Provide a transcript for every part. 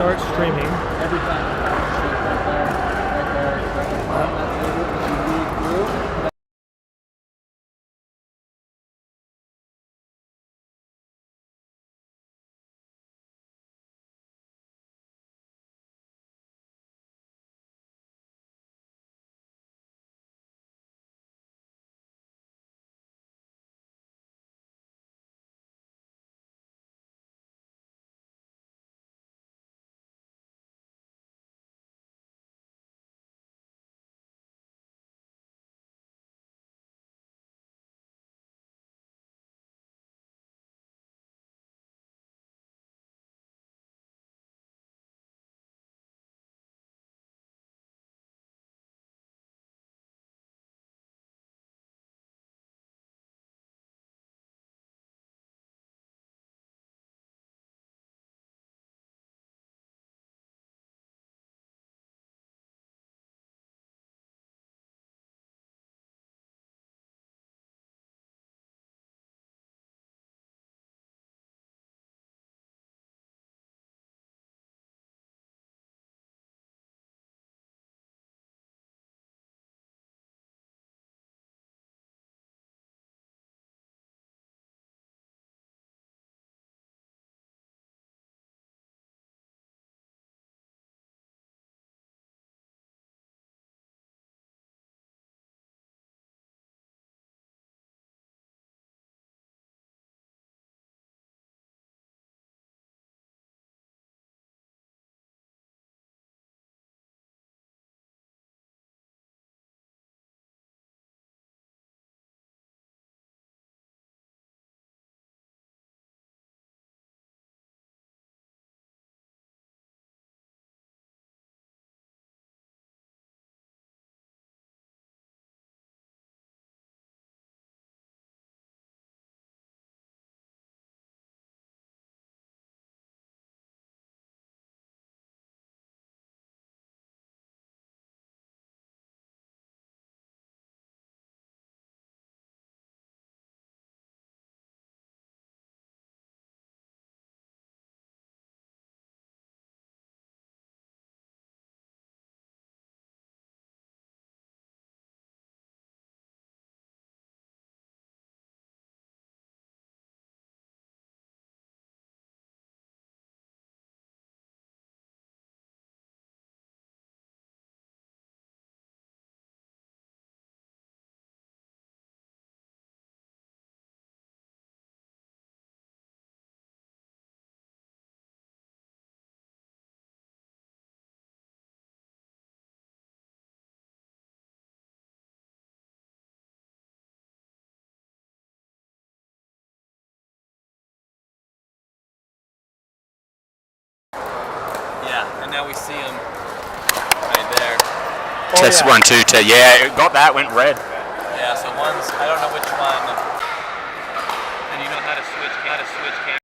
Start streaming. Every time. Yeah, and now we see him right there. Test 1, 2, yeah, it got that, went red. Yeah, so one's, I don't know which one. And you know how to switch cameras.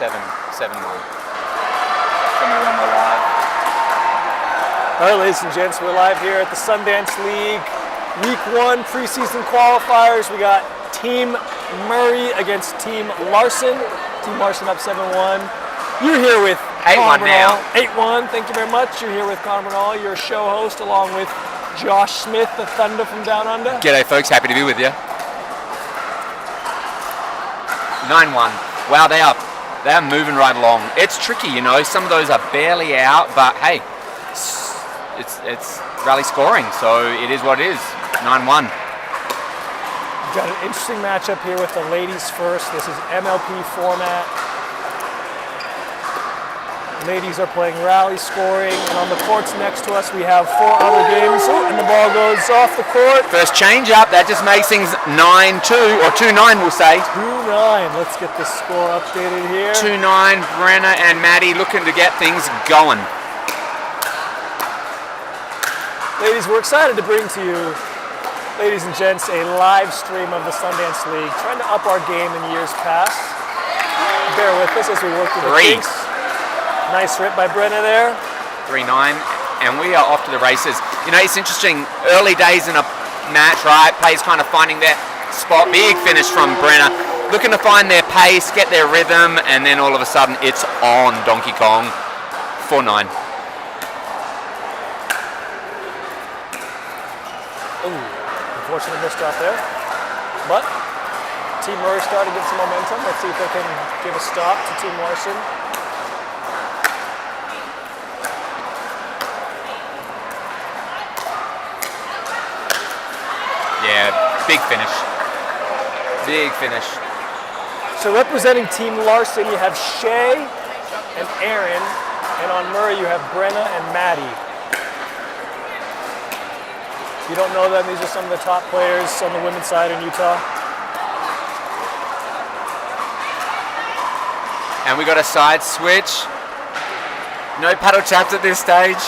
7 will. Tell me when we're live. All right, ladies and gents, we're live here at the Sundance League. Week 1 preseason qualifiers. We got Team Murray against Team Larson. Team Larson up 7-1. You're here with 8-1 now. 8-1, thank you very much. You're here with Connor Bernal, your show host, along with Josh Smith, the Thunder from Down Under. G'day, folks. Happy to be with you. 9-1. Wow, they're moving right along. It's tricky, you know. Some of those are barely out, but hey, it's rally scoring, so it is what it is. 9-1. We've got an interesting matchup here with the ladies first. This is MLP format. Ladies are playing rally scoring, and on the courts next to us we have 4 other games. Oh, and the ball goes off the court. First change up, that just makes things 9-2, or 2-9 we'll say. 2-9. Let's get the score updated here. 2-9, Brenna and Maddie looking to get things going. Ladies, we're excited to bring to you, ladies and gents, a live stream of the Sundance League. Trying to up our game in years past. Bear with us as we work through the kinks. Nice rip by Brenna there. 3-9, and we are off to the races. You know, it's interesting, early days in a match, right? Players kind of finding their spot. Big finish from Brenna. Looking to find their pace, get their rhythm, and then all of a sudden it's on Donkey Kong. 4-9. Ooh, unfortunate missed drop there. But Team Murray starting to get some momentum. Let's see if they can give a stop to Team Larson. Yeah, big finish. Big finish. So representing Team Larson, you have Shay and Aaron, and on Murray you have Brenna and Maddie. If you don't know them, these are some of the top players on the women's side in Utah. And we got a side switch. No paddle taps at this stage.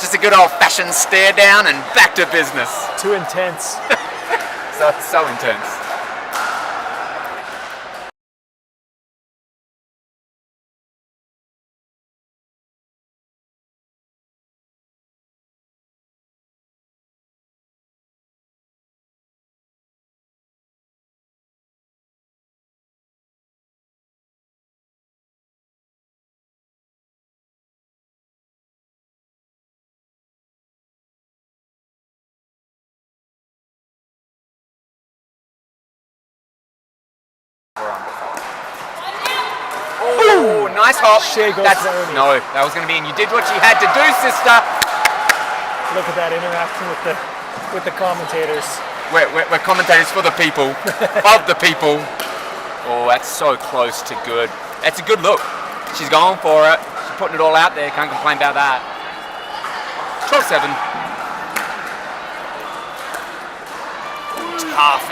Just a good old-fashioned stare down and back to business. Too intense. So intense. Oh, nice hop. Shay goes early. No, that was going to be in. You did what you had to do, sister. Look at that interaction with the commentators. We're commentators for the people, of the people. Oh, that's so close to good. That's a good look. She's going for it. She's putting it all out there. Can't complain about that. 12-7. Tough.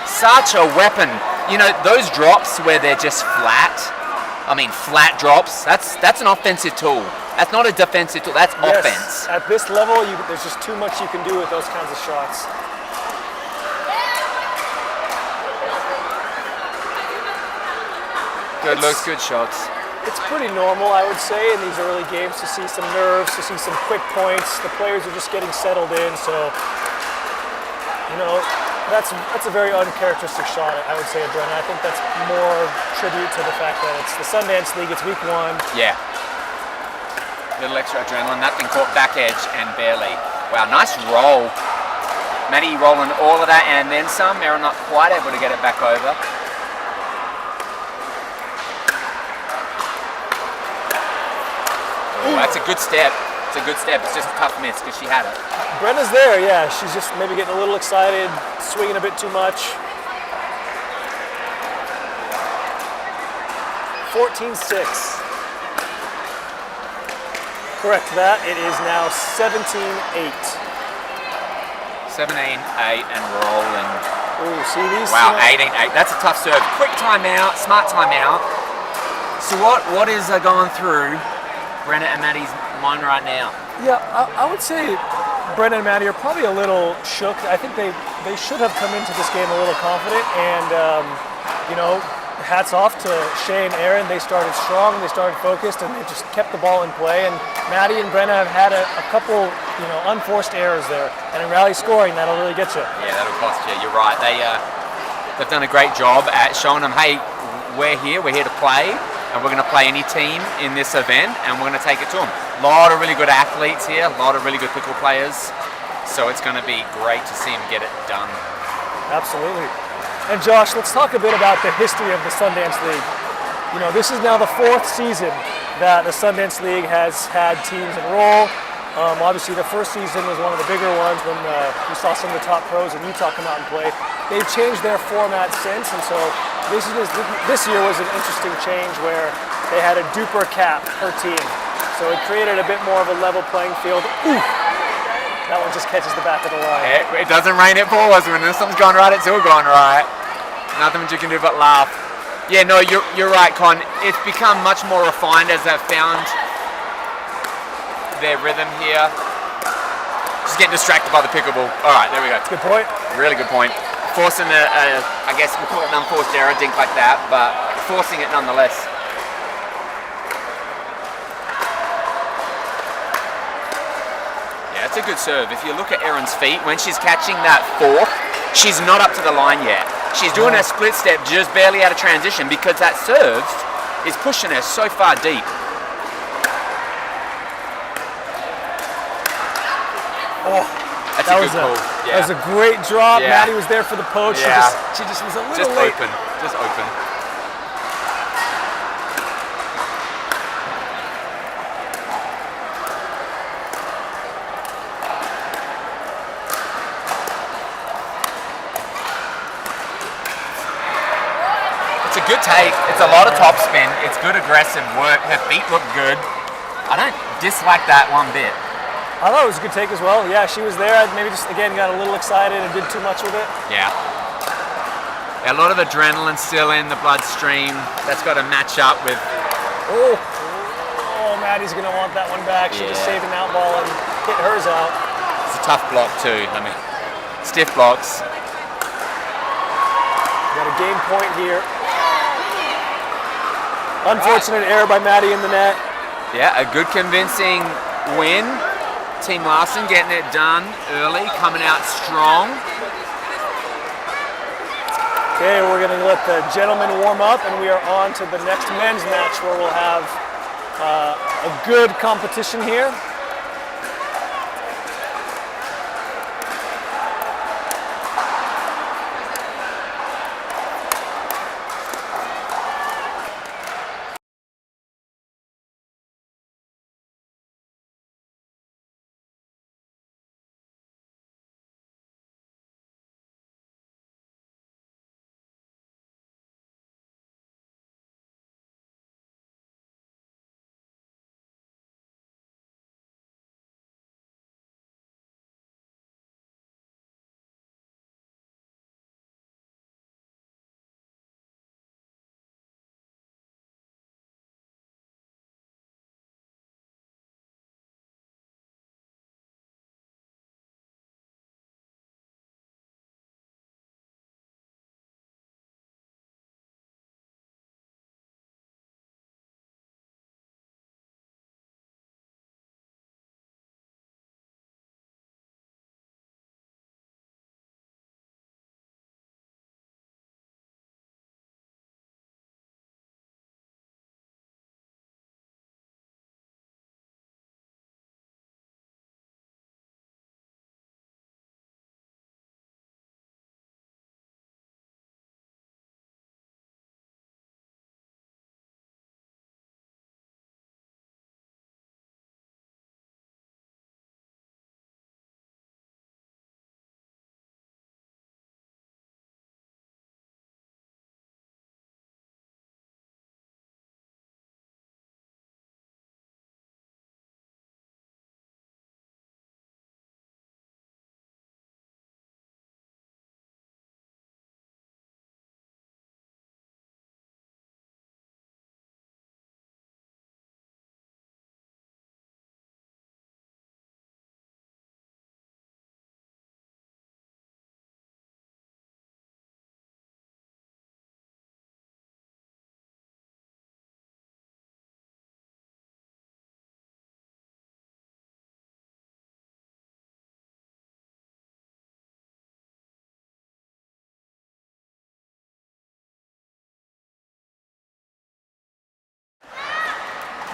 Such a weapon. You know, those drops where they're just flat, flat drops, that's an offensive tool. That's not a defensive tool, that's Yes, offense. at this level, there's just too much you can do with those kinds of shots. Good looks, good shots. It's pretty normal, I would say, in these early games to see some nerves, to see some quick points. The players are just getting settled in, so, you know, that's a very uncharacteristic shot, I would say, Brenna. I think that's more tribute to the fact that it's the Sundance League, it's week 1. Yeah. Little extra adrenaline. That thing caught back edge and barely. Wow, nice roll. Maddie rolling all of that and then some. Aaron not quite able to get it back over. Oh, that's a good step. It's a good step. It's just a tough miss because she had it. Brenna's there, yeah. She's just maybe getting a little excited, swinging a bit too much. 14-6. Correct that. It is now 17-8. 17-8 and rolling. Ooh, see these? Wow, 18-8. That's a tough serve. Quick timeout, smart timeout. So what is going through Brenna and Maddie's mind right now? Yeah, I would say Brenna and Maddie are probably a little shook. I think they should have come into this game a little confident, and you know, hats off to Shay and Aaron. They started strong, they started focused, and they just kept the ball in play. And Maddie and Brenna have had a couple, unforced errors there. And in rally scoring, that'll really get you. Yeah, that'll cost you. You're right. They've done a great job at showing them, hey, we're here to play, and we're going to play any team in this event, and we're going to take it to them. A lot of really good athletes here, a lot of really good pickle players, so it's going to be great to see them get it done. Absolutely. And Josh, let's talk a bit about the history of the Sundance League. This is now the 4th season that the Sundance League has had teams enroll. Obviously, the first season was one of the bigger ones when we saw some of the top pros in Utah come out and play. They've changed their format since, and so this year was an interesting change where they had a duper cap per team. So it created a bit more of a level playing field. Ooh, that one just catches the back of the line. It doesn't rain, it pours. When something's going right, it's all going right. Nothing you can do but laugh. Yeah, no, you're right, Con. It's become much more refined as they've found their rhythm here. Just getting distracted by the pickleball. All right, there we go. Good point. Really good point. Forcing I guess we'll call it an unforced error, dink like that, but forcing it nonetheless. Yeah, it's a good serve. If you look at Erin's feet, when she's catching that fork, she's not up to the line yet. She's doing a split step just barely out of transition because that serve is pushing her so far deep. Oh, that's a good call. That was a great drop. Yeah. Maddie was there for the poach. Yeah. She just was a little late. Just open. It's a good take. It's a lot of top spin. It's good aggressive work. Her feet look good. I don't dislike that one bit. I thought it was a good take as well. Yeah, she was there. I maybe just, again, got a little excited and did too much with it. Yeah. A lot of adrenaline still in the bloodstream. That's got to match up with... Oh, Maddie's going to want that one back. She just saved an out ball and hit hers out. It's a tough block too. Stiff blocks. Got a game point here. Unfortunate error by Maddie in the net. Yeah, a good convincing win. Team Larson getting it done early, coming out strong. Okay, we're going to let the gentlemen warm up, and we are on to the next men's match where we'll have a good competition here.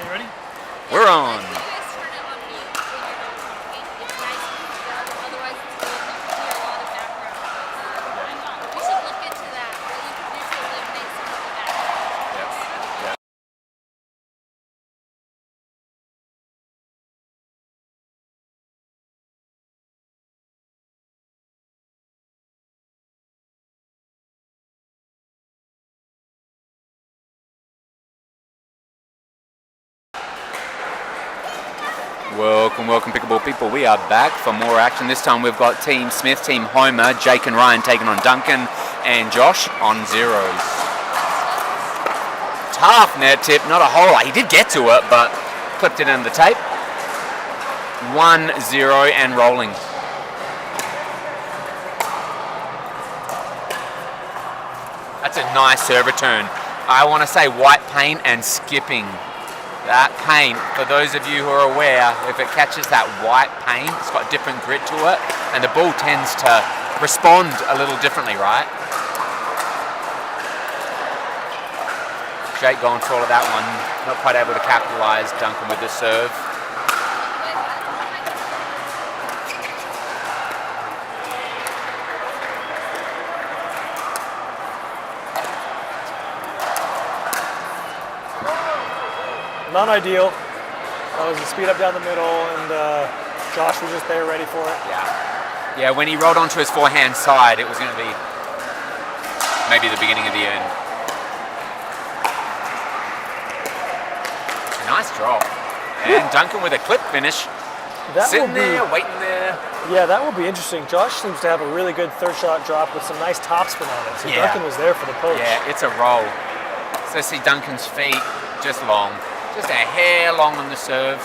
Okay, ready? We're on. You guys turn it on mute when you're not talking. It's nice and still. Otherwise, it's really you can hear a lot of background. We should look into that. What you can do to eliminate some of the background. Welcome, pickleball people. We are back for more action. This time we've got Team Smith, Team Homer, Jake and Ryan taking on Duncan and Josh on zeros. Tough net tip, not a whole lot. He did get to it, but clipped it in the tape. 1-0 and rolling. That's a nice serve return. I want to say white paint and skipping. That paint, for those of you who are aware, if it catches that white paint, it's got different grit to it, and the ball tends to respond a little differently, right? Jake going for all of that one, not quite able to capitalise. Duncan with the serve. Not ideal. That was a speed up down the middle, and Josh was just there ready for it. Yeah, when he rolled onto his forehand side, it was going to be maybe the beginning of the end. Nice drop. And Duncan with a clip finish. Sitting there, waiting there. Yeah, that will be interesting. Josh seems to have a really good third shot drop with some nice topspin on it. So Yeah. Duncan was there for the poach. Yeah, it's a roll. So see Duncan's feet just long. Just a hair long on the serve.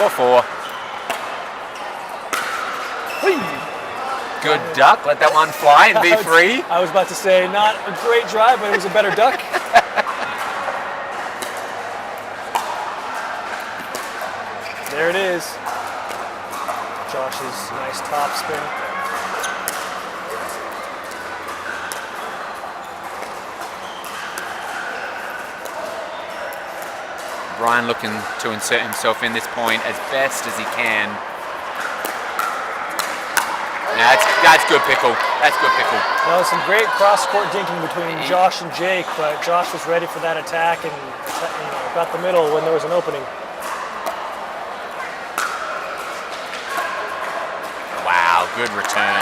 Four. Good duck. Let that one fly and be free. I was about to say, not a great drive, but it was a better duck. There it is. Josh's nice topspin. Ryan looking to insert himself in this point as best as he can. That's good pickle. That's good pickle. That was some great cross-court dinking between Josh and Jake, but Josh was ready for that attack and got the middle when there was an opening. Wow, good return.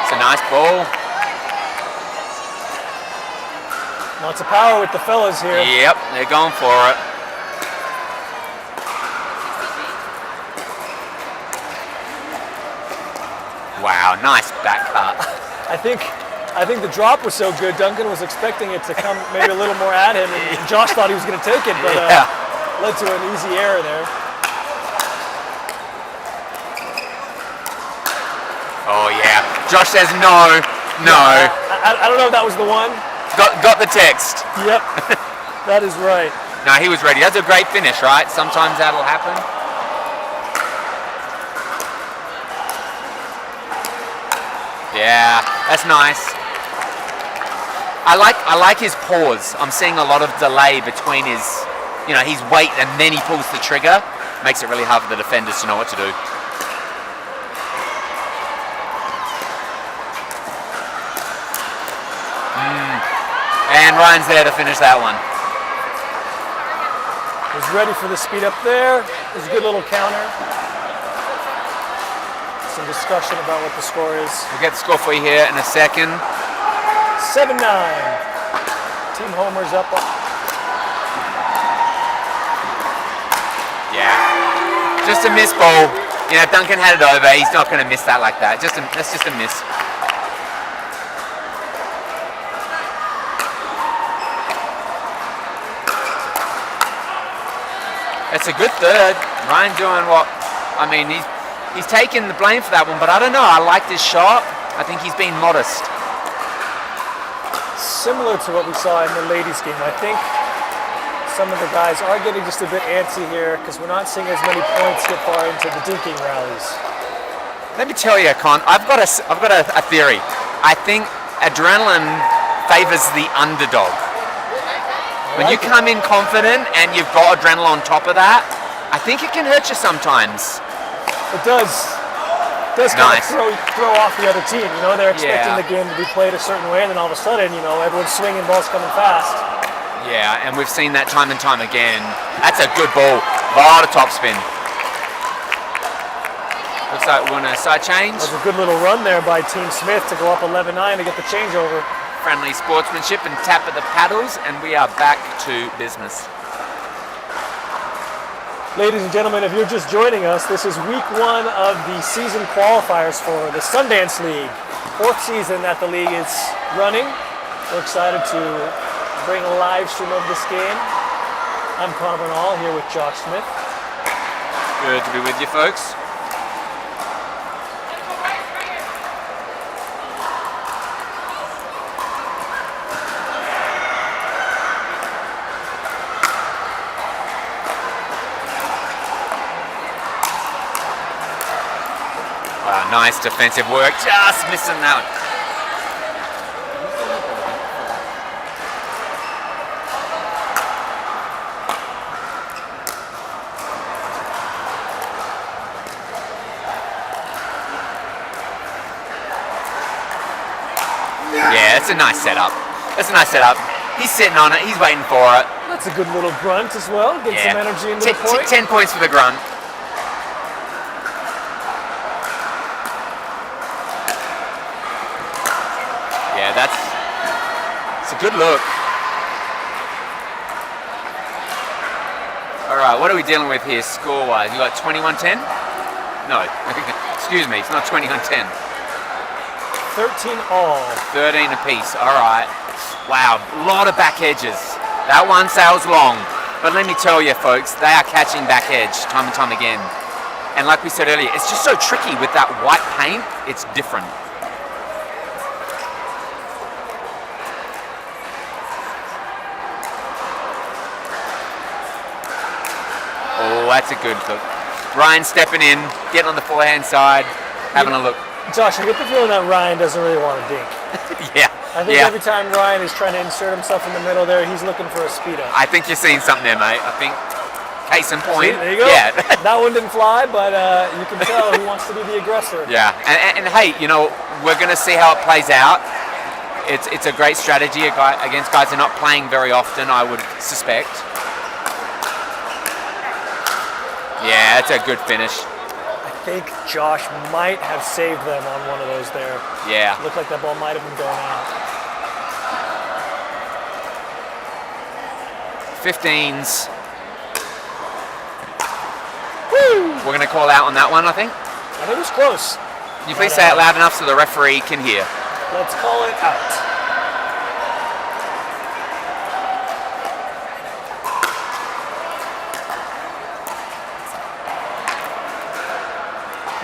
It's a nice ball. Lots of power with the fellas here. Yep, they're going for it. Wow, nice back cut. I think the drop was so good, Duncan was expecting it to come maybe a little more at him, and Josh thought he was going to take it, but led to an easy error there. Oh yeah, Josh says no. I don't know if that was the one. Got the text. Yep, that is right. No, he was ready. That's a great finish, right? Sometimes that'll happen. Yeah, that's nice. I like his pause. I'm seeing a lot of delay between his weight and then he pulls the trigger. Makes it really hard for the defenders to know what to do. And Ryan's there to finish that one. Was ready for the speed up there. It was a good little counter. Some discussion about what the score is. We'll get the score for you here in a second. 7-9. Team Homer's up. Yeah. Just a miss ball. Duncan had it over. He's not going to miss that like that. That's just a miss. It's a good third. Ryan doing he's taking the blame for that one, but I don't know. I liked his shot. I think he's been modest. similar to what we saw in the ladies' game. I think some of the guys are getting just a bit antsy here because we're not seeing as many points get far into the dinking rallies. Let me tell you, Con, I've got a theory. I think adrenaline favors the underdog. When you come in confident and you've got adrenaline on top of that, I think it can hurt you sometimes. It does. It does kind Nice. of throw off the other team. You know, they're expecting Yeah. the game to be played a certain way, and then all of a sudden, you know, everyone's swinging, balls coming fast. Yeah, and we've seen that time and time again. That's a good ball. A lot of topspin. Looks like we're going to side change. That was a good little run there by Team Smith to go up 11-9 to get the changeover. Friendly sportsmanship and tap at the paddles, and we are back to business. Ladies and gentlemen, if you're just joining us, this is week 1 of the season qualifiers for the Sundance League. 4th season that the league is running. We're excited to bring a live stream of this game. I'm Connor Bernal here with Josh Smith. Good to be with you, folks. Wow, nice defensive work. Just missing that one. Yeah, it's a nice setup. It's a nice setup. He's sitting on it. He's waiting for it. That's a good little grunt as well. Get some energy into the point. 10 points for the grunt. Yeah, it's a good look. All right, what are we dealing with here score-wise? You got 21-10? No, excuse me, it's not 21-10. 13 all. 13 apiece, all right. Wow, a lot of back edges. That one sails long. But let me tell you, folks, they are catching back edge time and time again. And like we said earlier, it's just so tricky with that white paint. It's different. Oh, that's a good look. Ryan stepping in, getting on the forehand side, having a look. Josh, I get the feeling that Ryan doesn't really want to dink. Yeah. I think every time Ryan is trying to insert himself in the middle there, he's looking for a speed up. I think you're seeing something there, mate. I think, case in point. See, there you go. Yeah. That one didn't fly, but you can tell who wants to be the aggressor. Yeah, and hey, you know, we're going to see how it plays out. It's a great strategy against guys who are not playing very often, I would suspect. Yeah, it's a good finish. I think Josh might have saved them on one of those there. Yeah. Looked like that ball might have been going out. 15s. Woo! We're going to call out on that one, I think. I think it was close. Can you please say it loud enough so the referee can hear? Let's call it out.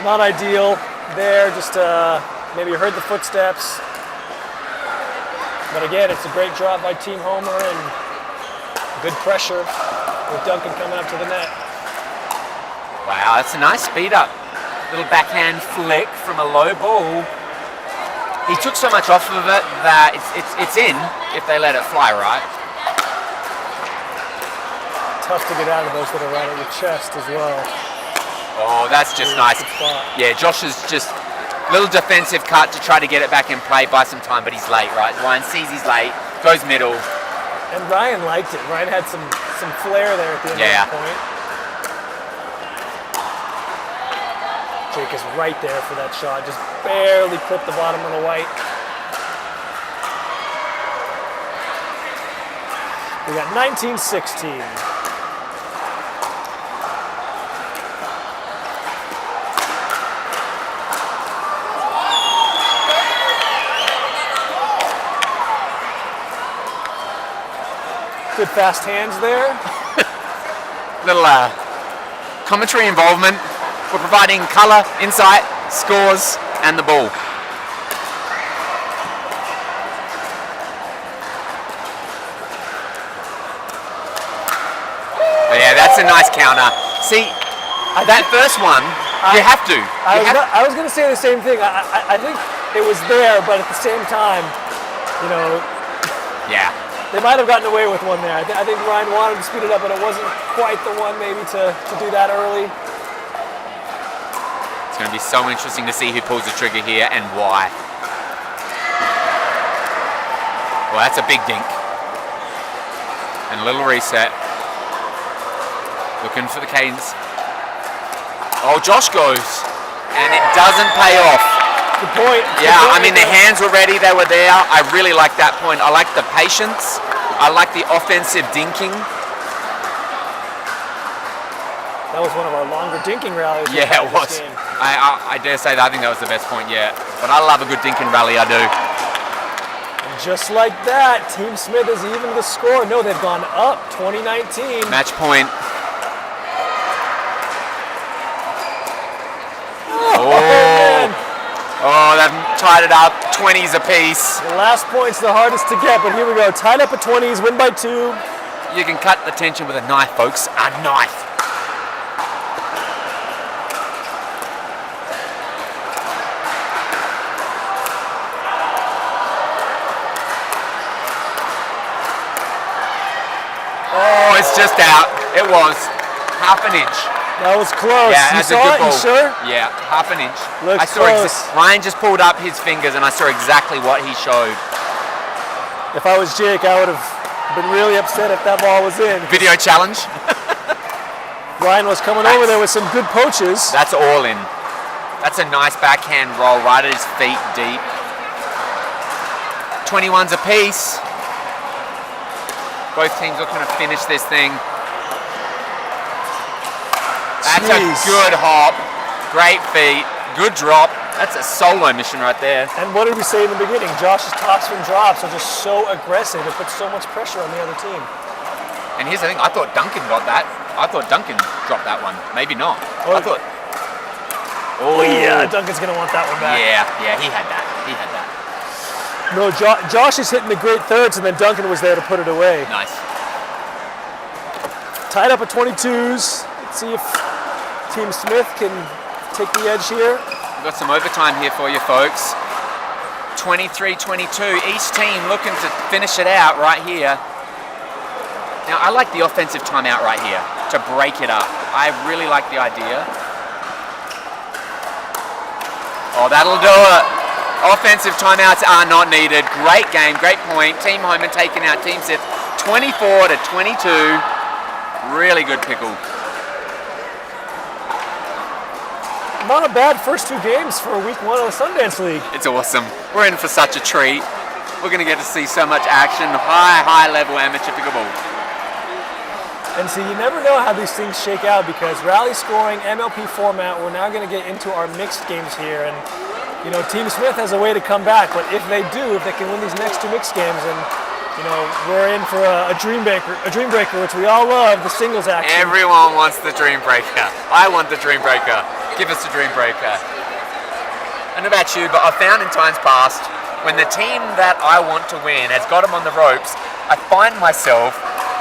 Not ideal there, just maybe heard the footsteps. But again, it's a great drop by Team Homer and good pressure with Duncan coming up to the net. Wow, that's a nice speed up. Little backhand flick from a low ball. He took so much off of it that it's in if they let it fly right. Tough to get out of those that are right at your chest as well. Oh, that's just nice. Good spot. Yeah, Josh is just a little defensive cut to try to get it back in play, buy some time, but he's late, right? Ryan sees he's late, goes middle. And Ryan liked it. Ryan had some flair there at the end of the point. Jake is right there for that shot. Just barely clipped the bottom of the white. We got 19-16. Good fast hands there. Little commentary involvement. We're providing colour, insight, scores, and the ball. a nice counter. See, that first one, you have to. I was going to say the same thing. I think it was there, but at the same time, you know, Yeah. they might have gotten away with one there. I think Ryan wanted to speed it up, but it wasn't quite the one maybe to do that early. It's going to be so interesting to see who pulls the trigger here and why. Well, that's a big dink. And a little reset. Looking for the cadence. Oh, Josh goes. And it doesn't pay off. Good point. Yeah, I mean, the hands were ready. They were there. I really like that point. I like the patience. I like the offensive dinking. That was one of our longer dinking rallies. Yeah, it was. I dare say that I think that was the best point yet. But I love a good dinking rally, I do. And just like that, Team Smith has evened the score. No, they've gone up 2019. Match point. Man. Oh, they've tied it up. 20s apiece. The last point's the hardest to get, but here we go. Tied up at 20s, win by 2. You can cut the tension with a knife, folks. A knife. Oh, it's just out. It was. Half an inch. That was close. Yeah, You that's a saw good it? ball. You sure? Yeah, half an inch. Looks I saw close. Ryan just pulled up his fingers and I saw exactly what he showed. If I was Jake, I would have been really upset if that ball was in. Video challenge. Ryan was coming over there with some good poaches. That's all in. That's a nice backhand roll right at his feet deep. 21s apiece. Both teams looking to finish this thing. That's a good hop. Great feet. Good drop. That's a solo mission right there. And what did we say in the beginning? Josh's tops and drops are just so aggressive. It puts so much pressure on the other team. And here's the thing. I thought Duncan got that. I thought Duncan dropped that one. Maybe not. I thought. Oh yeah, Duncan's gonna want that one back. Yeah, he had that. He had that. No, Josh is hitting the great thirds, and then Duncan was there to put it away. Nice. Tied up at 22s. Let's see if Team Smith can take the edge here. We've got some overtime here for you folks. 23-22. Each team looking to finish it out right here. Now, I like the offensive timeout right here to break it up. I really like the idea. Oh, that'll do it. Offensive timeouts are not needed. Great game, great point. Team Homan taking out Team Sith 24-22. Really good pickle. Not a bad first 2 games for week 1 of the Sundance League. It's awesome. We're in for such a treat. We're going to get to see so much action. High level amateur pickleball. And see, you never know how these things shake out because rally scoring, MLP format, we're now going to get into our mixed games here. And, you know, Team Smith has a way to come back. But if they do, if they can win these next 2 mixed games, and, you know, we're in for a dream breaker, which we all love, the singles action. Everyone wants the dream breaker. I want the dream breaker. Give us the dream breaker. I don't know about you, but I've found in times past, when the team that I want to win has got them on the ropes, I find myself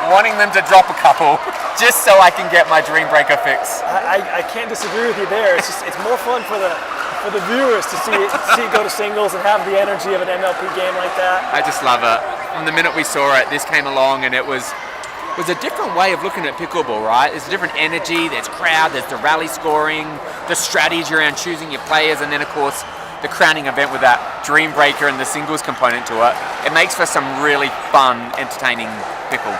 wanting them to drop a couple just so I can get my dream breaker fix. I can't disagree with you there. It's just it's more fun for the viewers to see it go to singles and have the energy of an MLP game like that. I just love it. From the minute we saw it, this came along and it was a different way of looking at pickleball, right? There's a different energy, there's crowd, there's the rally scoring, the strategy around choosing your players, and then of course the crowning event with that dream breaker and the singles component to it. It makes for some really fun, entertaining pickle.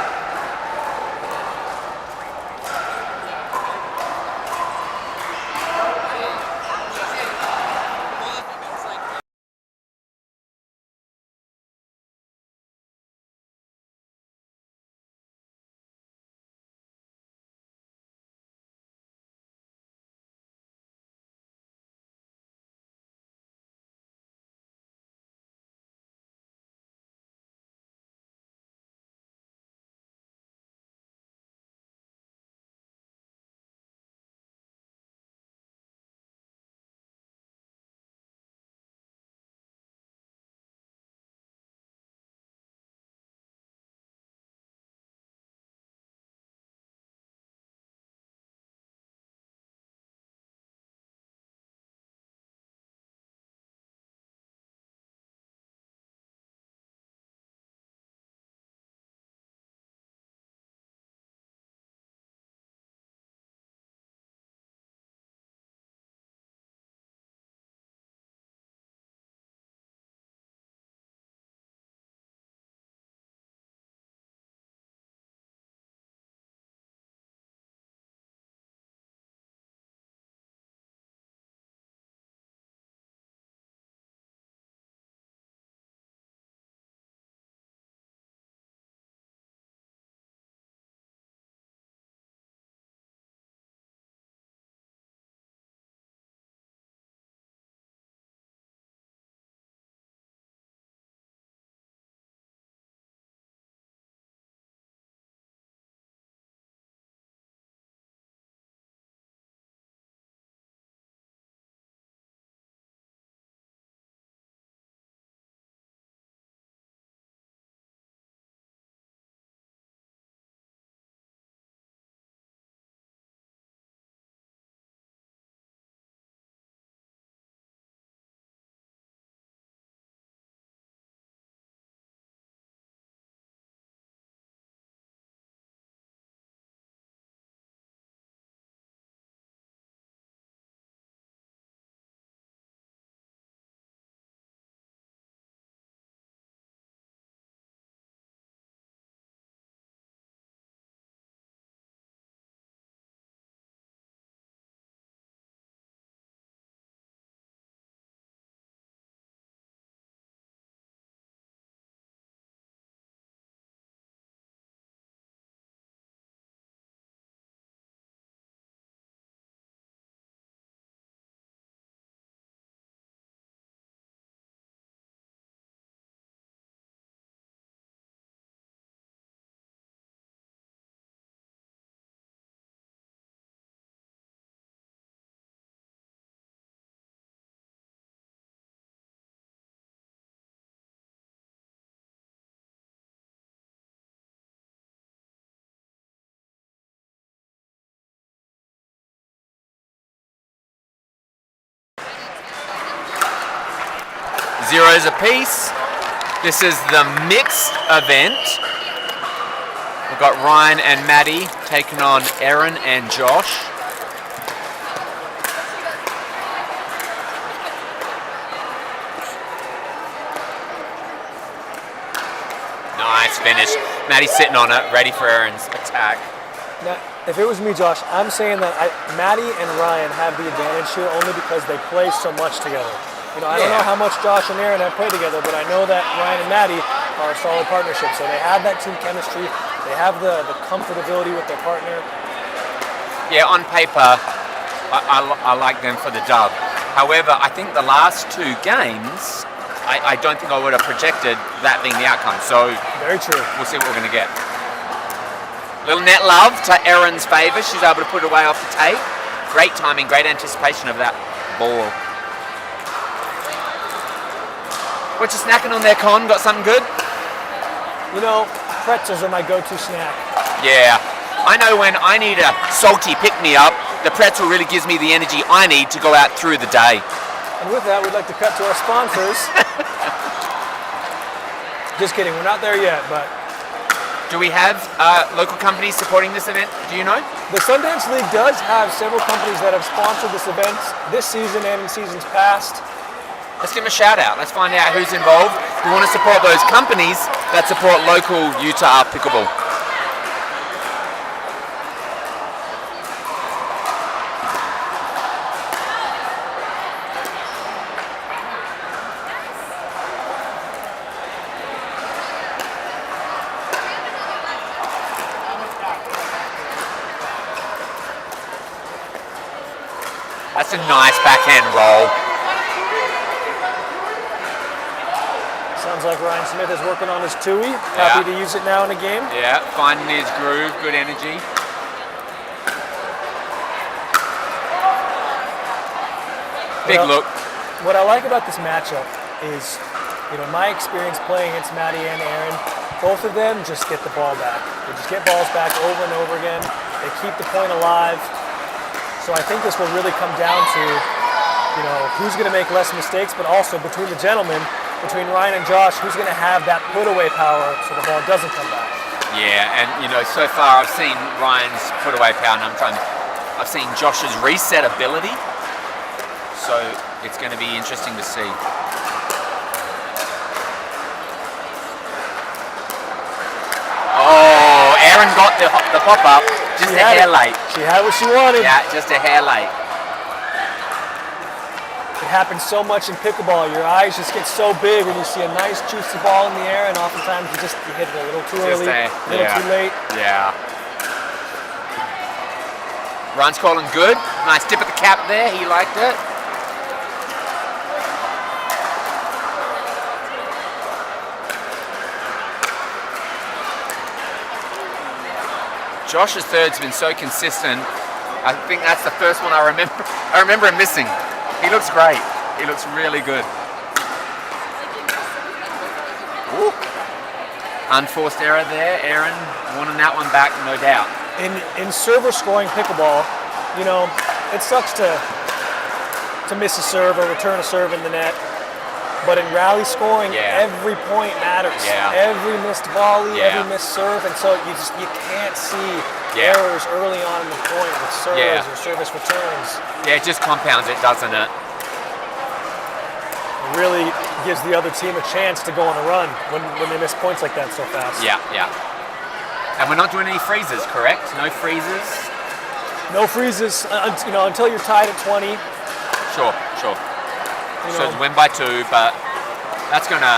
zeros apiece. This is the mixed event. We've got Ryan and Maddie taking on Aaron and Josh. Nice finish. Maddie's sitting on it, ready for Aaron's attack. Now, if it was me, Josh, I'm saying that Maddie and Ryan have the advantage here only because they play so much together. You know, I don't know how much Josh and Aaron have played together, but I know that Ryan and Maddie are a solid partnership. So they have that team chemistry. They have the comfortability with their partner. Yeah, on paper, I like them for the dub. However, I think the last two games, I don't think I would have projected that being the outcome. So Very true. we'll see what we're going to get. Little net love to Erin's favour. She's able to put it away off the tape. Great timing, great anticipation of that ball. What you snacking on there, Con? Got something good? You know, pretzels are my go-to snack. Yeah. I know when I need a salty pick-me-up, the pretzel really gives me the energy I need to go out through the day. And with that, we'd like to cut to our sponsors. Just kidding, we're not there yet, but Do we have local companies supporting this event? Do you know? the Sundance League does have several companies that have sponsored this event this season and in seasons past. Let's give them a shout out. Let's find out who's involved. We want to support those companies that support local Utah pickleball. That's a nice backhand roll. Sounds like Ryan Smith is working on his TUI. Happy to use it now in a game. Yeah, finding his groove, good energy. Big Well, look. What I like about this matchup is, you know, my experience playing against Maddie and Aaron, both of them just get the ball back. They just get balls back over and over again. They keep the point alive. So I think this will really come down to, you know, who's going to make less mistakes, but also between the gentlemen, between Ryan and Josh, who's going to have that put-away power so the ball doesn't come back. Yeah, and you know, so far I've seen Ryan's put away power, and I've seen Josh's reset ability. So it's going to be interesting to see. Oh, Aaron got the pop up, just a hair late. She had what she wanted. Yeah, just a hair late. It happens so much in pickleball. Your eyes just get so big when you see a nice juicy ball in the air, and oftentimes you hit it a little too early, a little too late. Yeah. Ryan's calling good. Nice tip at the cap there. He liked it. Josh's third's been so consistent. I think that's the first one I remember. I remember him missing. He looks great. He looks really good. Ooh. Unforced error there. Aaron wanting that one back, no doubt. In server scoring pickleball, you know, it sucks to miss a serve or return a serve in the net. But in rally scoring, every point matters. Yeah. Every missed volley, every missed serve, and so you can't see errors early on in the point with serves or service returns. Yeah, it just compounds it, doesn't it? It really gives the other team a chance to go on a run when they miss points like that so fast. Yeah, yeah. And we're not doing any freezes, correct? No freezes? No freezes, you know, until you're tied at 20. Sure. You So know, it's win by 2, but that's going to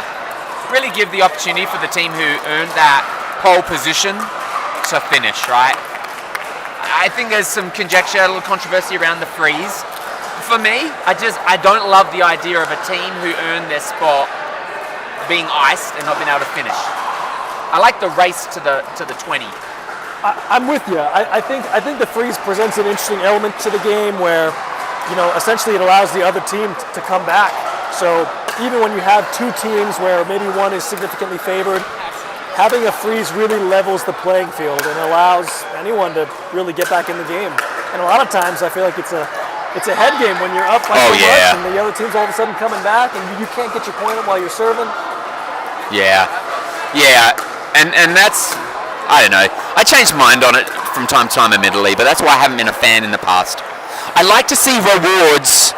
really give the opportunity for the team who earned that pole position to finish, right? I think there's some conjecture, a little controversy around the freeze. For me, I don't love the idea of a team who earned their spot being iced and not being able to finish. I like the race to the 20. I'm with you. I think the freeze presents an interesting element to the game where, you know, essentially it allows the other team to come back. So even when you have two teams where maybe one is significantly favored, having a freeze really levels the playing field and allows anyone to really get back in the game. And a lot of times I feel like it's a it's a head game when you're up by Oh, so yeah. much and the other team's all of a sudden coming back and you can't get your point up while you're serving. Yeah, and that's, I don't know. I changed my mind on it from time to time, admittedly, but that's why I haven't been a fan in the past. I like to see rewards.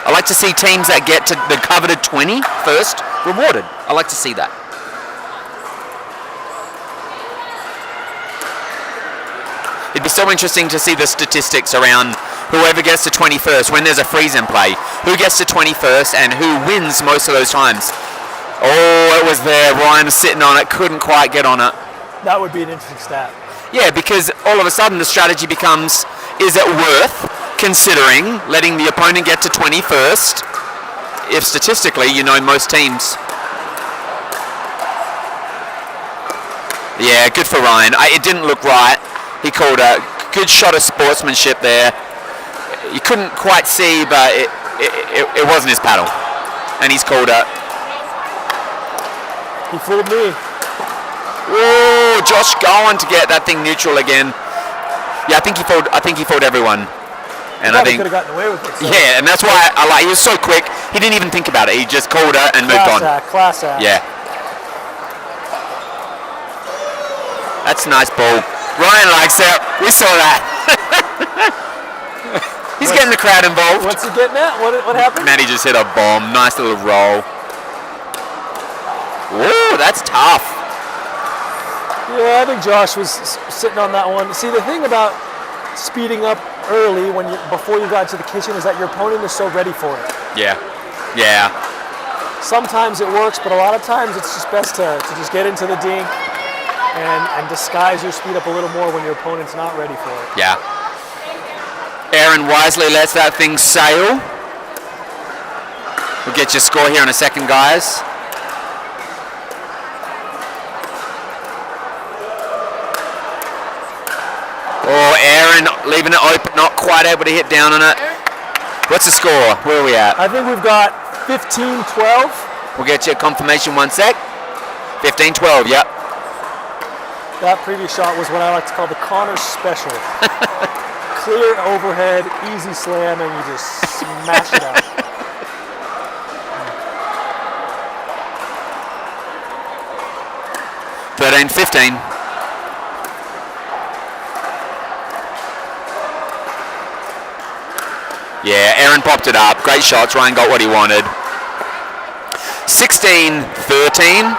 I like to see teams that get to the coveted 20 first rewarded. I like to see that. It'd be so interesting to see the statistics around whoever gets to 21st when there's a freeze in play. Who gets to 21st and who wins most of those times. Oh, it was there. Ryan was sitting on it, couldn't quite get on it. That would be an interesting stat. Yeah, because all of a sudden the strategy becomes, is it worth considering letting the opponent get to 21st if statistically you know most teams. Yeah, good for Ryan. It didn't look right. He called a good shot of sportsmanship there. You couldn't quite see, but it wasn't his paddle. And he's called a... He fooled me. Oh, Josh going to get that thing neutral again. Yeah, I think he fooled everyone. And I Probably think could have gotten away with it. So. yeah, and that's why I like. He was so quick. He didn't even think about it. He just called it and moved on. Class act. Yeah. That's a nice ball. Ryan likes it. We saw that. He's getting the crowd involved. What's he getting at? What happened? Matty just hit a bomb. Nice little roll. Whoa, that's tough. Yeah, I think Josh was sitting on that one. See, the thing about speeding up early before you got to the kitchen is that your opponent is so ready for it. Yeah. Yeah. Sometimes it works, but a lot of times it's just best to just get into the dink and disguise your speed up a little more when your opponent's not ready for it. Yeah. Aaron wisely lets that thing sail. We'll get your score here in a second, guys. Oh, Aaron leaving it open, not quite able to hit down on it. What's the score? Where are we at? I think we've got 15-12. We'll get you a confirmation one sec. 15-12, yep. That previous shot was what I like to call the Connor special. Clear overhead, easy slam, and you just smash it out. 13-15. Yeah, Aaron popped it up. Great shots. Ryan got what he wanted. 16-13.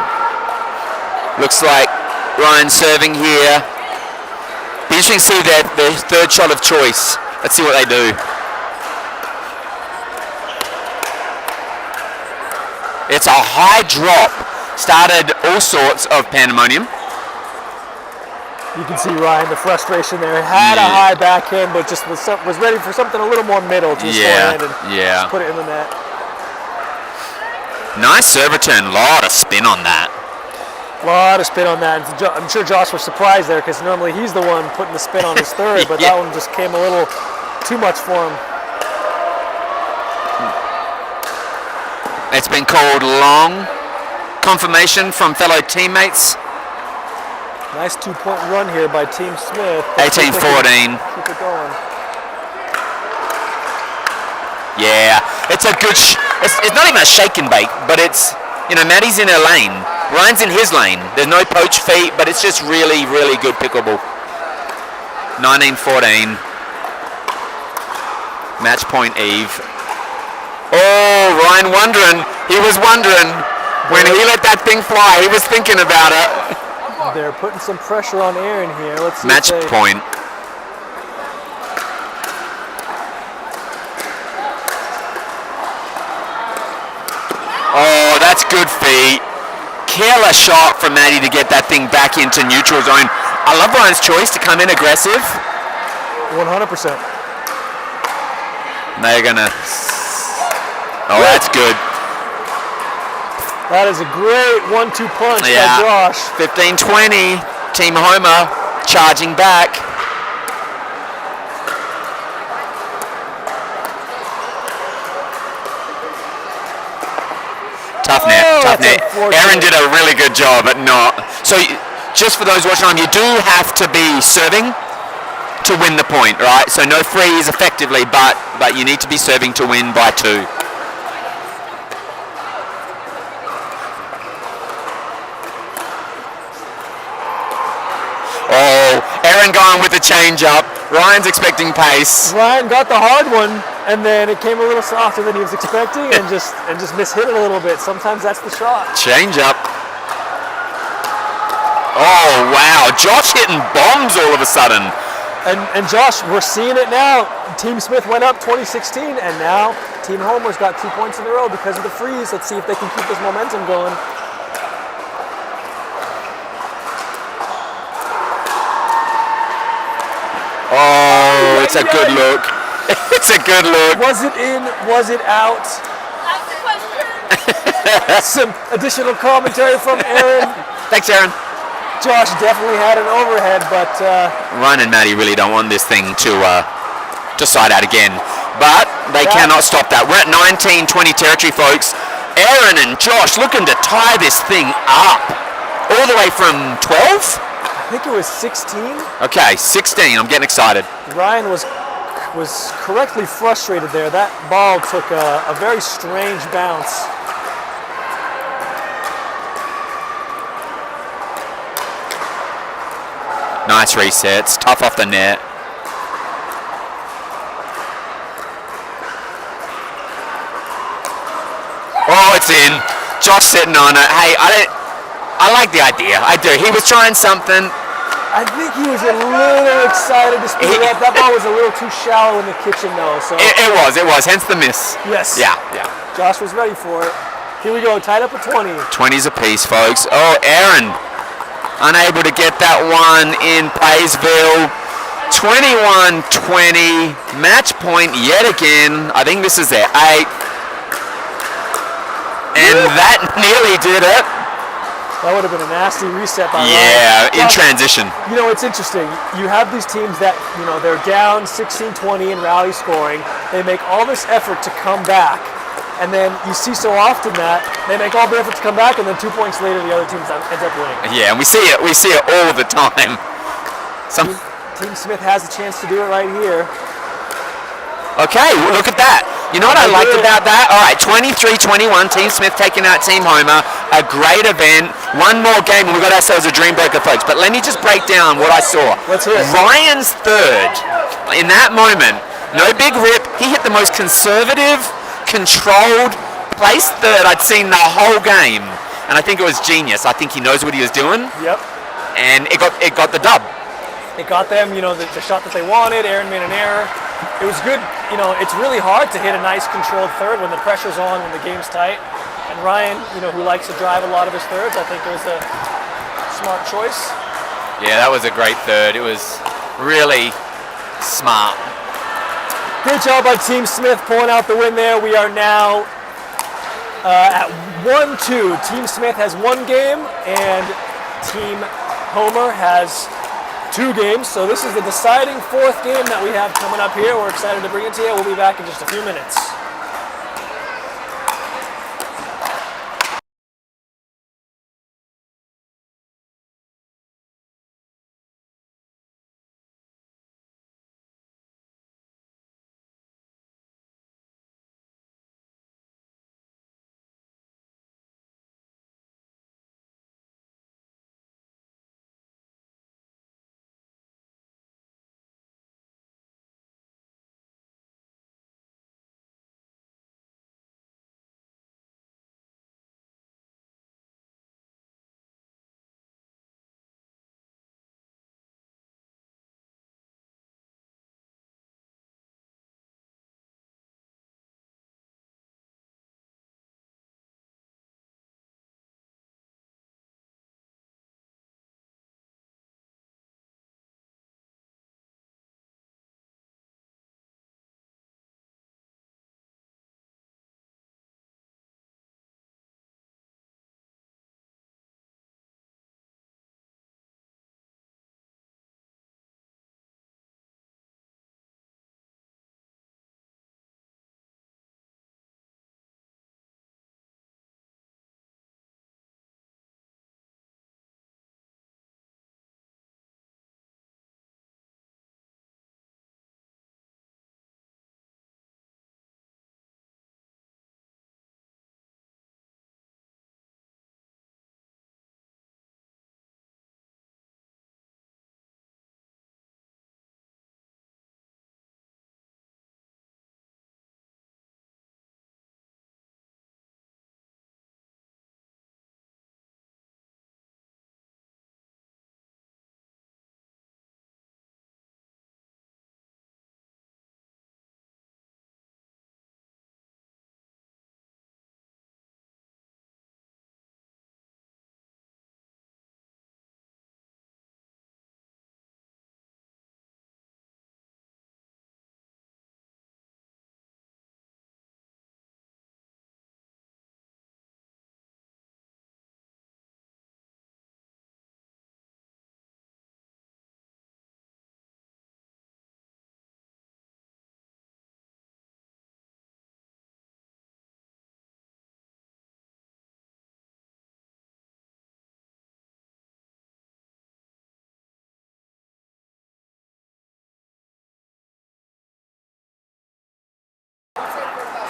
Looks like Ryan serving here. Be interesting to see their third shot of choice. Let's see what they do. It's a high drop. Started all sorts of pandemonium. You can see Ryan, the frustration there. Had a high backhand, but just was ready for something a little more middle to his forehand and just put it in the net. Nice serve return. Lot of spin on that. A lot of spin on that. I'm sure Josh was surprised there because normally he's the one putting the spin on his third, but that one just came a little too much for him. It's been called long. Confirmation from fellow teammates. Nice 2-point run here by Team Smith. 18-14. Keep it going. Yeah, it's a good. It's not even a shake and bake, but it's, Matty's in her lane. Ryan's in his lane. There's no poach feet, but it's just really, really good pickleball. 19-14. Match point Eve. Oh, Ryan wondering. He was wondering when he let that thing fly. He was thinking about it. They're putting some pressure on Aaron here. Let's see. Match point. Oh, that's good feet. Careless shot from Maddie to get that thing back into neutral zone. I love Ryan's choice to come in aggressive. 100%. They're gonna. Oh, that's good. That is a great 1-2 punch by Josh. 15-20. Team Homer charging back. Tough net, tough net. Aaron did a really good job at not. So, just for those watching home, you do have to be serving to win the point, right? So no frees effectively, but you need to be serving to win by 2. Oh, Aaron going with the change up. Ryan's expecting pace. Ryan got the hard one, and then it came a little softer than he was expecting, and just mishit it a little bit. Sometimes that's the shot. Change up. Oh wow, Josh hitting bombs all of a sudden. And Josh, we're seeing it now. Team Smith went up 2016, and now Team Homer's got 2 points in a row because of the freeze. Let's see if they can keep this momentum going. Oh, it's a good look. It's a good look. Was it in? Was it out? That's the question. Some additional commentary from Aaron. Thanks, Aaron. Josh definitely had an overhead, but Ryan and Maddie really don't want this thing to side out again. But they cannot stop that. We're at 19-20 territory, folks. Aaron and Josh looking to tie this thing up. All the way from 12? I think it was 16. Okay, 16. I'm getting excited. Ryan was correctly frustrated there. That ball took a very strange bounce. Nice resets. Tough off the net. Oh, it's in. Josh sitting on it. Hey, I like the idea. I do. He was trying something. I think he was a little excited to speed it up. That ball was a little too shallow in the kitchen, though. So It was. Hence the miss. yes, Yeah. Josh was ready for it. Here we go, tied up at 20. 20s apiece, folks. Oh, Aaron unable to get that one in Paysville. 21-20. Match point yet again. I think this is their 8th. And that nearly did it. That would have been a nasty reset by Yeah, Ryan. in transition. You know, it's interesting. You have these teams that, they're down 16-20 in rally scoring. They make all this effort to come back. And then you see so often that they make all the effort to come back, and then 2 points later, the other team ends up winning. Yeah, and we see it all the time. Team Smith has a chance to do it right here. Okay, well, look at that. You know what I liked about that? All right, 23-21, Team Smith taking out Team Homer. A great event. One more game, and we've got ourselves a dream breaker, folks. But let me just break down what I saw. Let's hear it. Ryan's third. In that moment, no big rip. He hit the most conservative, controlled, placed third I'd seen the whole game. And I think it was genius. I think he knows what he was doing. Yep. And it got the dub. It got them, the shot that they wanted. Aaron made an error. It was good. It's really hard to hit a nice controlled third when the pressure's on, when the game's tight. And Ryan, who likes to drive a lot of his thirds, I think it was a smart choice. Yeah, that was a great third. It was really smart. Great job by Team Smith pulling out the win there. We are now at 1-2. Team Smith has 1 game, and Team Homer has 2 games. So this is the deciding 4th game that we have coming up here. We're excited to bring it to you. We'll be back in just a few minutes.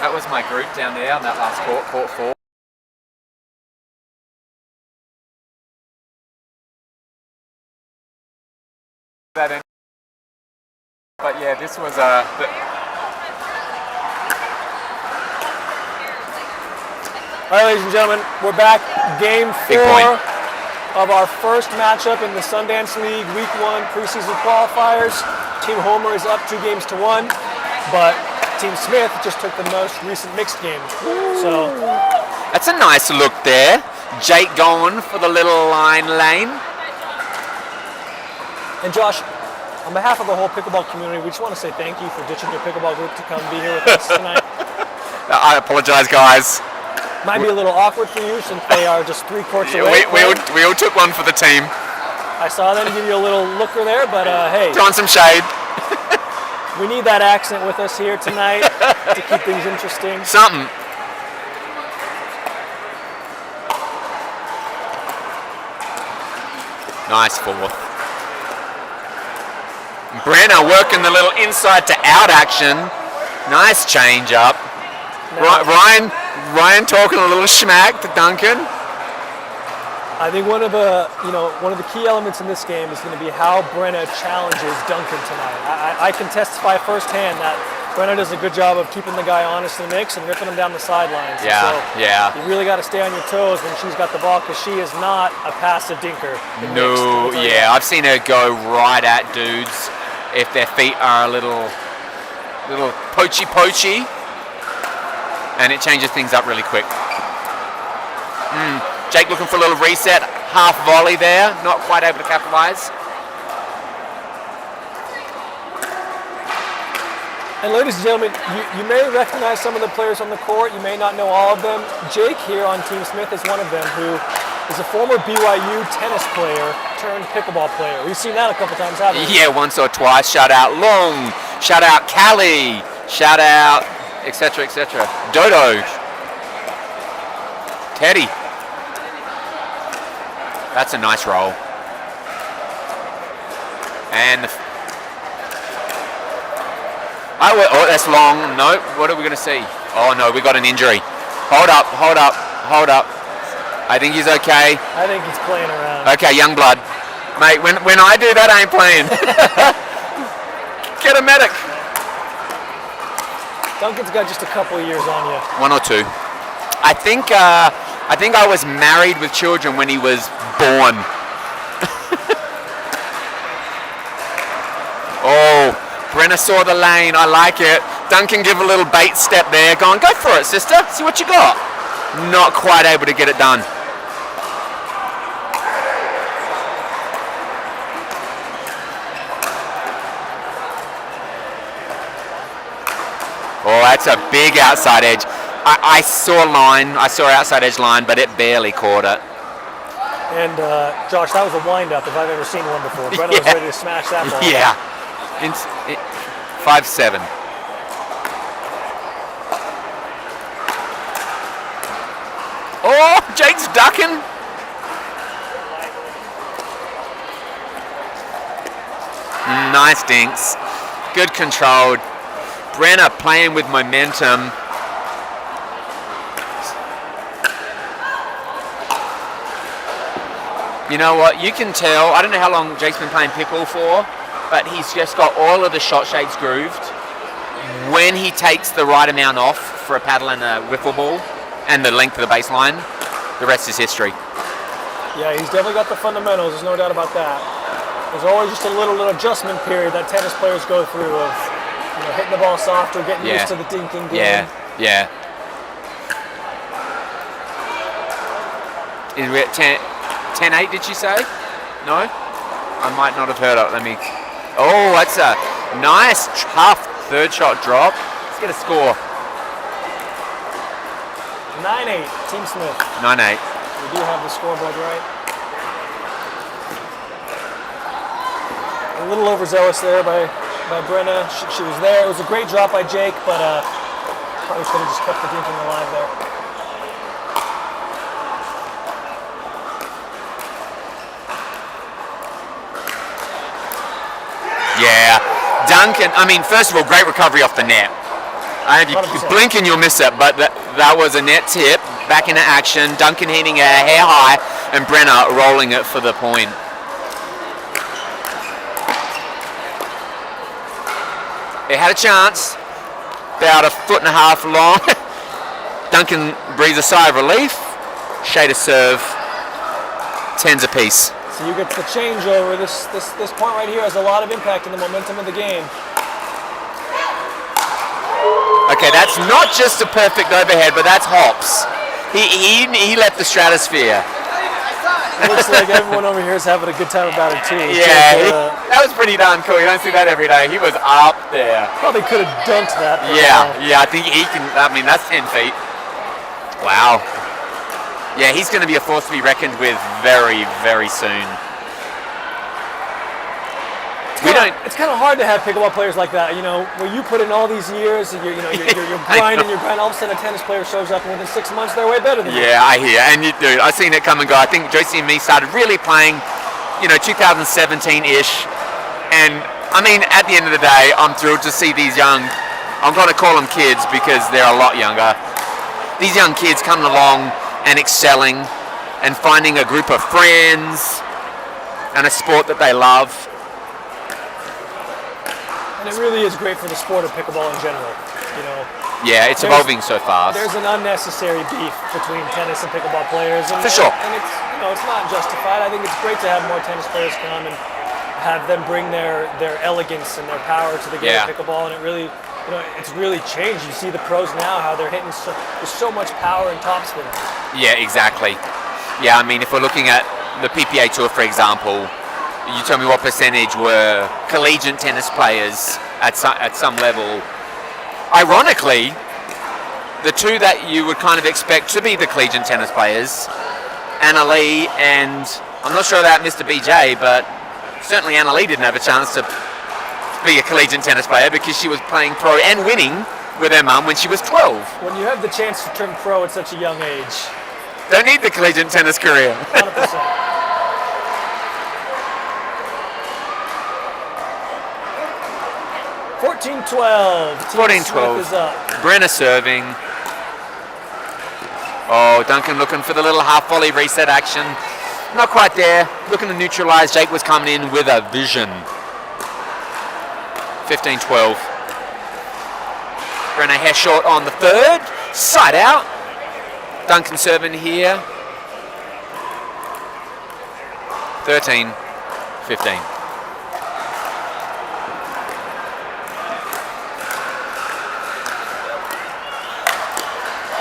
That was my group down there on that last court 4. But yeah, this was All right, ladies and gentlemen, we're back. Game 4 Big point. of our first matchup in the Sundance League Week 1 preseason qualifiers. Team Homer is up 2-1, but Team Smith just took the most recent mixed game. So that's a nice look there. Jake going for the little line lane. And Josh, on behalf of the whole pickleball community, we just want to say thank you for ditching your pickleball group to come be here with us tonight. I apologize, guys. Might be a little awkward for you since they are just 3 courts away. We all took one for the team. I saw them give you a little looker there, but hey. Throwing some shade. We need that accent with us here tonight to keep things interesting. Something. Nice 4th. Brenner working the little inside to out action. Nice change up. Ryan talking a little schmack to Duncan. I think one of the key elements in this game is going to be how Brenna challenges Duncan tonight. I can testify firsthand that Brenna does a good job of keeping the guy honest in the mix and ripping him down the sidelines. Yeah, so you really got to stay on your toes when she's got the ball because she is not a passive dinker. No, yeah, I've seen her go right at dudes if their feet are a little poachy. And it changes things up really quick. Jake looking for a little reset. Half volley there. Not quite able to capitalize. And ladies and gentlemen, you may recognize some of the players on the court. You may not know all of them. Jake here on Team Smith is one of them who is a former BYU tennis player turned pickleball player. We've seen that a couple times, haven't we? Yeah, once or twice. Shout out Long. Shout out Callie. Shout out etc. Dodo. Teddy. That's a nice roll. And oh, that's long. No, what are we going to see? Oh no, we got an injury. Hold up. I think he's okay. I think he's playing around. Okay, young blood. Mate, when I do that, I ain't playing. Get a medic. Duncan's got just a couple of years on you. 1 or 2. I think I was married with children when he was born. Oh, Brenna saw the lane. I like it. Duncan give a little bait step there. Go for it, sister. See what you got. Not quite able to get it done. Oh, that's a big outside edge. I saw outside edge line, but it barely caught it. And Josh, that was a wind-up if I've ever seen one before. Brenna was ready to smash that ball. Yeah. 5-7. Oh, Jake's ducking. Nice dinks. Good control. Brenna playing with momentum. You know what? You can tell. I don't know how long Jake's been playing pickle for, but he's just got all of the shot shapes grooved. When he takes the right amount off for a paddle and a wiffle ball, and the length of the baseline, the rest is history. Yeah, he's definitely got the fundamentals. There's no doubt about that. There's always just a little adjustment period that tennis players go through of hitting the ball softer, getting used to the dinking game. Yeah. Is we at 10-8, did she say? No? I might not have heard it. Oh, that's a nice half third shot drop. Let's get a score. 9-8, Team Smith. 9-8. We do have the scoreboard right. A little overzealous there by Brenna. She was there. It was a great drop by Jake, but probably should have just kept the dinking alive there. Yeah, Duncan, first of all, great recovery off the net. And you 100%. blink and you'll miss it, but that was a net tip. Back into action. Duncan hitting a hair high, and Brenner rolling it for the point. It had a chance, about 1.5 feet long. Duncan breathes a sigh of relief. Shade of serve, 10s apiece. So you get the changeover. This point right here has a lot of impact in the momentum of the game. Okay, that's not just a perfect overhead, but that's hops. He left the stratosphere. It looks like everyone over here is having a good time about it too. Yeah, that was pretty darn cool. You don't see that every day. He was up there. Probably could have dunked that. Yeah, I think he can. I mean, that's 10 feet. Wow. Yeah, he's going to be a force to be reckoned with very, very soon. It's kind of hard to have pickleball players like that. You know, where you put in all these years, you're grinding, all of a sudden a tennis player shows up, and within 6 months they're way better than you. Yeah, I hear. And dude, I've seen it come and go. I think Josie and me started really playing, 2017-ish. And I mean, at the end of the day, I'm thrilled to see these young. I'm going to call them kids because they're a lot younger. These young kids coming along and excelling, and finding a group of friends and a sport that they love. And it really is great for the sport of pickleball in general. Yeah, it's evolving so fast. There's an unnecessary beef between tennis and pickleball players, and, For sure. And it's not justified. I think it's great to have more tennis players come and have them bring their elegance and their power to the game of pickleball, and it really, it's really changed. You see the pros now how they're hitting with so much power and topspin. Yeah, exactly. Yeah, I mean, if we're looking at the PPA Tour, for example. You tell me what percentage were collegiate tennis players at some level. Ironically, the two that you would kind of expect to be the collegiate tennis players, Anna Lee and I'm not sure about Mr. BJ, but certainly Anna Lee didn't have a chance to be a collegiate tennis player because she was playing pro and winning with her mum when she was 12. When you have the chance to turn pro at such a young age. Don't need the collegiate tennis career. 100%. 14-12. 14-12. Is up. Brenner serving. Oh, Duncan looking for the little half volley reset action. Not quite there. Looking to neutralize. Jake was coming in with a vision. 15-12. Brenner hair short on the third. Side out. Duncan serving here. 13-15.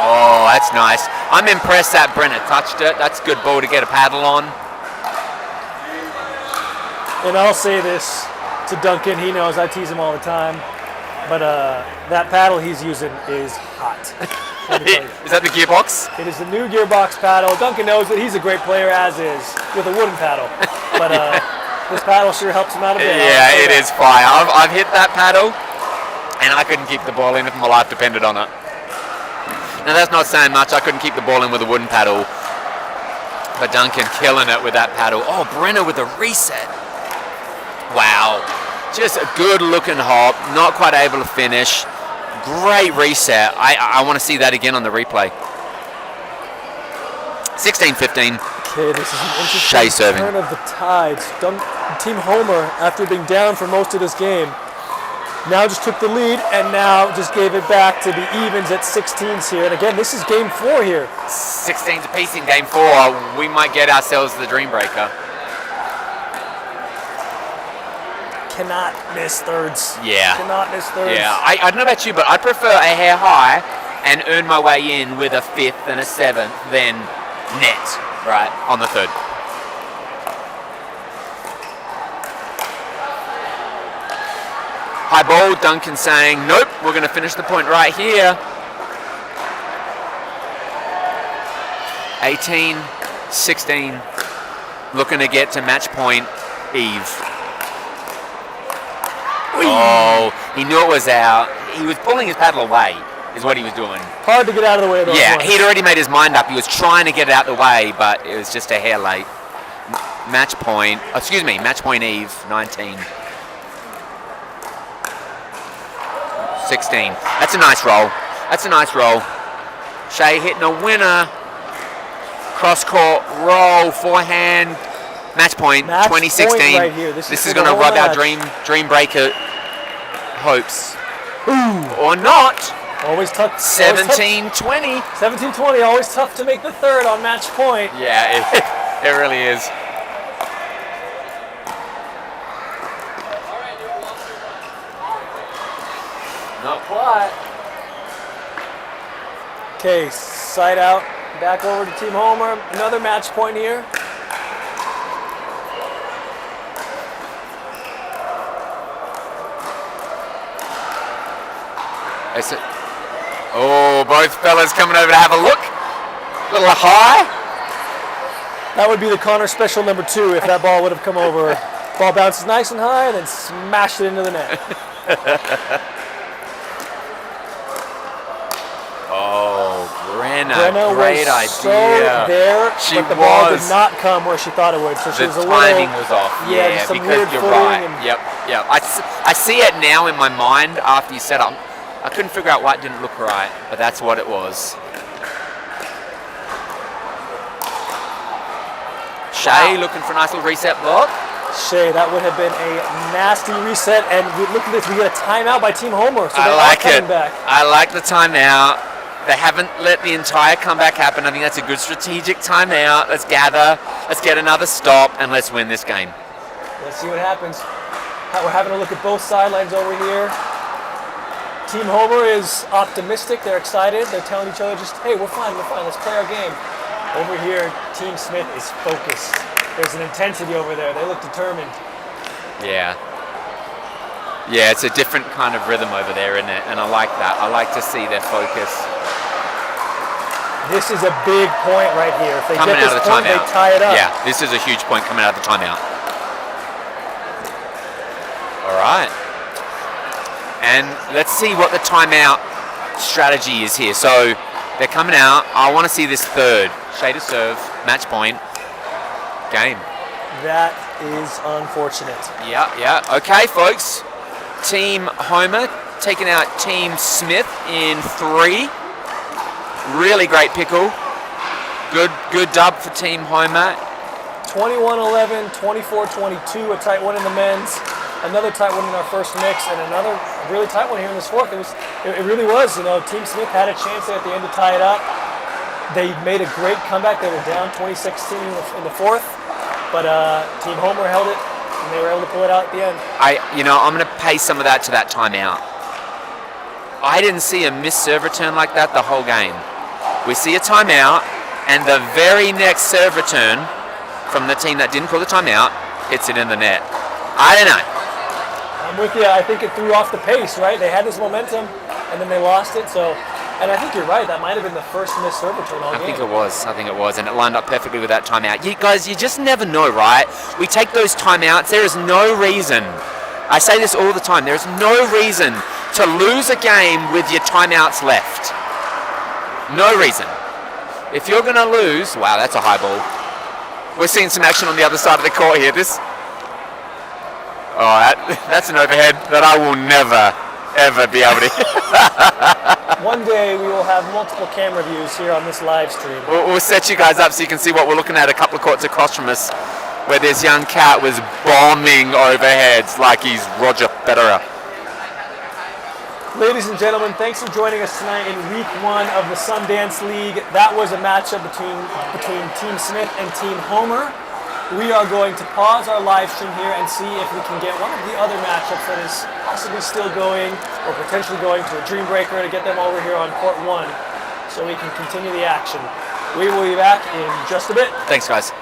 Oh, that's nice. I'm impressed that Brenner touched it. That's a good ball to get a paddle on. And I'll say this to Duncan. He knows I tease him all the time. But that paddle he's using is hot. Is that the gearbox? It is the new gearbox paddle. Duncan knows that he's a great player, as is, with a wooden paddle. But this paddle sure helps him out a bit. Yeah, it is fire. I've hit that paddle, and I couldn't keep the ball in if my life depended on it. Now that's not saying much. I couldn't keep the ball in with a wooden paddle. But Duncan killing it with that paddle. Oh, Brenner with a reset. Wow. Just a good looking hop. Not quite able to finish. Great reset. I want to see that again on the replay. 16-15. Okay, this is an Shea interesting serving. turn of the tides. Team Homer, after being down for most of this game, now just took the lead and now just gave it back to the evens at 16s here. And again, this is game 4 here. 16s apiece in game 4. We might get ourselves the dream breaker. Cannot miss thirds. Yeah. Cannot miss thirds. Yeah, I don't know about you, but I prefer a hair high and earn my way in with a 5th and a 7th than net, right, on the third. High ball, Duncan saying, nope, we're going to finish the point right here. 18-16, looking to get to match point, Eve. Oh, he knew it was out. He was pulling his paddle away, is what he was doing. Hard to get out of the way of those ones. He'd already made his mind up. He was trying to get it out the way, but it was just a hair late. Match point Eve, 19. 16. That's a nice roll. That's a nice roll. Shea hitting a winner. Cross court roll, forehand. Match point, Match 2016. point right here. This is going to the whole rub our match. dream breaker hopes. Or not. Always tough. 17-20. 17-20. Always tough to make the third on match point. Yeah, it really is. Not quite. Okay, side out. Back over to Team Homer. Another match point here. Oh, both fellas coming over to have a look. A little high. That would be the Connor special number 2 if that ball would have come over. Ball bounces nice and high and then smashed it into the net. Oh, Brenna, Brenna great was idea. so there, She but the ball was. did not come where she thought it would. So she The was a timing little, was off. Yeah, just some because weird you're footing right. and- Yep. I see it now in my mind after you said it. I couldn't figure out why it didn't look right, but that's what it was. Shea looking for a nice little reset block. Shea, that would have been a nasty reset. And look at this, we get a timeout by Team Homer. So I they like are coming it. back. I like the timeout. They haven't let the entire comeback happen. I think that's a good strategic timeout. Let's gather. Let's get another stop, and let's win this game. Let's see what happens. We're having a look at both sidelines over here. Team Homer is optimistic. They're excited. They're telling each other just, hey, we're fine. Let's play our game. Over here, Team Smith is focused. There's an intensity over there. They look determined. Yeah. Yeah, it's a different kind of rhythm over there, isn't it? And I like that. I like to see their focus. This is a big point right here. If they Coming get out this of the point, timeout. they tie it up. Yeah, this is a huge point coming out of the timeout. All right. And let's see what the timeout strategy is here. So they're coming out. I want to see this third. Shea to serve, match point, game. That is unfortunate. Yeah. Okay, folks. Team Homer taking out Team Smith in 3. Really great pickle. Good dub for Team Homer. 21-11, 24-22, a tight one in the men's. Another tight one in our first mix, and another really tight one here in this fourth. It really was. Team Smith had a chance there at the end to tie it up. They made a great comeback. They were down 26-16 in the fourth, but Team Homer held it, and they were able to pull it out at the end. I'm going to pay some of that to that timeout. I didn't see a missed serve return like that the whole game. We see a timeout, and the very next serve return from the team that didn't call the timeout hits it in the net. I don't know. I'm with you. I think it threw off the pace, right? They had this momentum, and then they lost it. So, and I think you're right. That might have been the first missed serve return all game. I think it was, and it lined up perfectly with that timeout. You guys, you just never know, right? We take those timeouts. There is no reason. I say this all the time. There is no reason to lose a game with your timeouts left. No reason. If you're going to lose, wow, that's a high ball. We're seeing some action on the other side of the court here. That's an overhead that I will never, ever be able to. One day we will have multiple camera views here on this live stream. We'll set you guys up so you can see what we're looking at a couple of courts across from us, where this young cat was bombing overheads like he's Roger Federer. Ladies and gentlemen, thanks for joining us tonight in week 1 of the Sundance League. That was a matchup between Team Smith and Team Homer. We are going to pause our live stream here and see if we can get one of the other matchups that is possibly still going or potentially going to a dream breaker to get them over here on court 1 so we can continue the action. We will be back in just a bit. Thanks, guys.